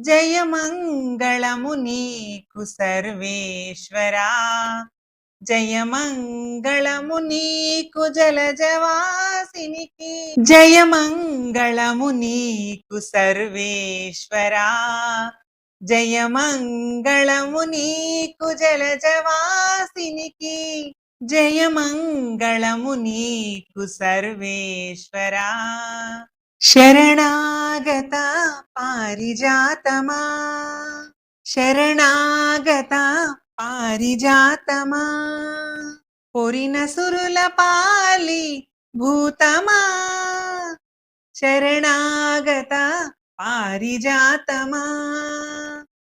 జయమంగళము నీకు సర్వేశ్వరా, జయమంగళము నీకు జలజవాసినికి, జయమంగళము నీకు సర్వేశ్వరా, జయమంగళము నీకు జలజవాసినికి, జయమంగళము నీకు సర్వేశ్వరా. శరణాగత పారిజాతమా, శరణాగత పారిజాతమా, పొరిన సురుల పాలి భూతమా, శరణాగత పారిజాతమా,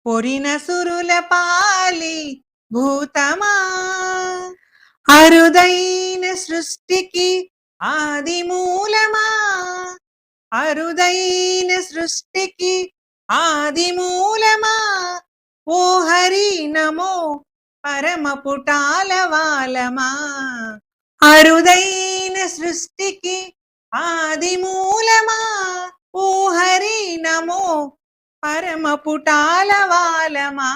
పొరిన సురుల పాలి భూతమా, అరుదైన సృష్టికి ఆది మూలమా, అరుదైన సృష్టికి ఆది మూలమా, ఓ హరి నమో పరమ పుటాల వాలమా, అరుదైన సృష్టికి ఆది మూలమా, ఓ హరి నమో పరమ పుటాల వాలమా,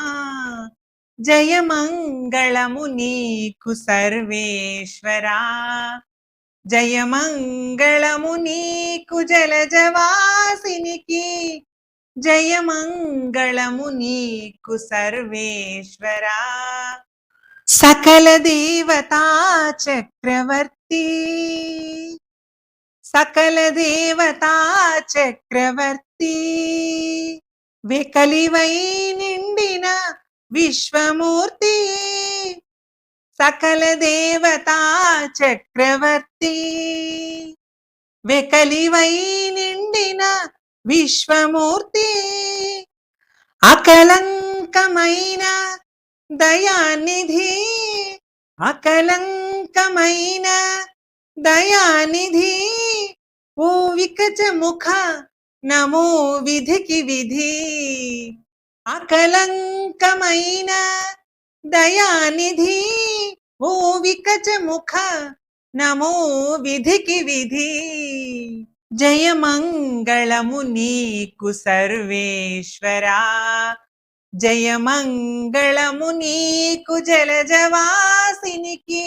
జయమంగళము నీకు సర్వేశ్వరా, జయమంగళము నీకు జలజవాసినికి, జయమంగళము నీకు సర్వేశ్వరా. సకల దేవతా చక్రవర్తి, సకల దేవతా చక్రవర్తి, వెకలివై నిండిన విశ్వమూర్తి, సకల దేవతా చక్రవర్తి, వెకలివై నిండిన విశ్వమూర్తి, అకలంకమైన దయానిధి, అకలంకమైన దయానిధి, ఓ వికచ ముఖ నమో విధికి విధి, అకలంకమైన దయానిధి, ఓ వికచ ముఖ నమో విధికి విధి, జయమంగళము నీకు సర్వేశ్వరా, జయమంగళము నీకు జలజవాసినికి,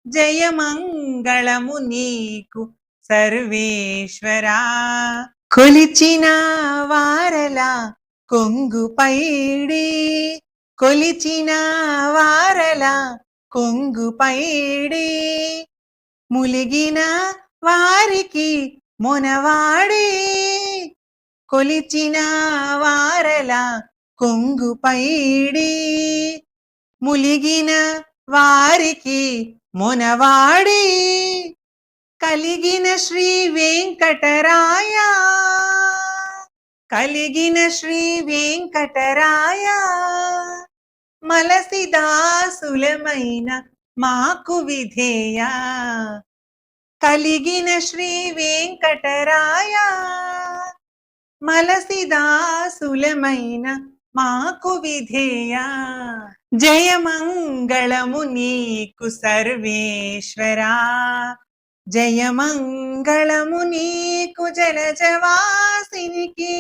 జయమంగళము నీకు సర్వేశ్వరా. కొలిచిన వారల కొంగు పైడి, కొలిచిన వారల కొంగు పైడి, ములిగిన వారికి మొనవాడి, కొలిచిన వారల కొంగు పైడి, ములిగిన వారికి మొనవాడి, కలిగిన శ్రీ వెంకటరాయ, కలిగిన శ్రీ వెంకటరాయ, మలసి దాసులమైన మాకు విధేయ, కలిగిన శ్రీ వెంకటరాయ, మలసి దాసులమైన మాకు విధేయ, జయమంగళము నీకు సర్వేశ్వరా, జయమంగళము నీకు జలజవాసినికి,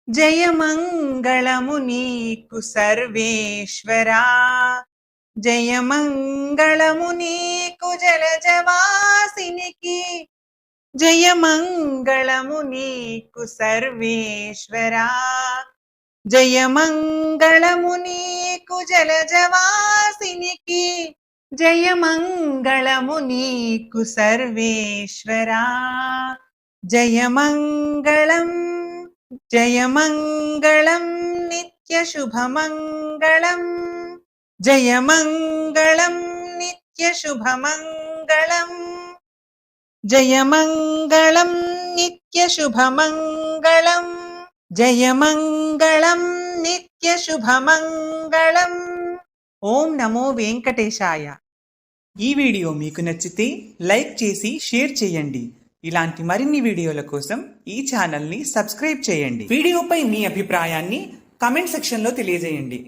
జయమంగళము నీకు సర్వేశ్వరా, జయమంగళము నీకు జలజవాసినికి, జయమంగళము నీకు సర్వేశ్వరా, జయమంగళము నీకు జలజవాసినికి, జయమంగళము నీకు సర్వేశ్వరా. జయమంగళం జయమంగళం నిత్య శుభమంగళం, జయమంగళం నిత్య శుభమంగళం, జయమంగళం నిత్య శుభమంగళం, జయమంగళం నిత్య శుభమంగళం. ఓం నమో వెంకటేశాయ. ఈ వీడియో మీకు నచ్చితే లైక్ చేసి షేర్ చేయండి. ఇలాంటి మరిన్ని వీడియోల కోసం ఈ ఛానల్ని సబ్స్క్రైబ్ చేయండి. వీడియోపై మీ అభిప్రాయాన్ని కామెంట్ సెక్షన్లో తెలియజేయండి.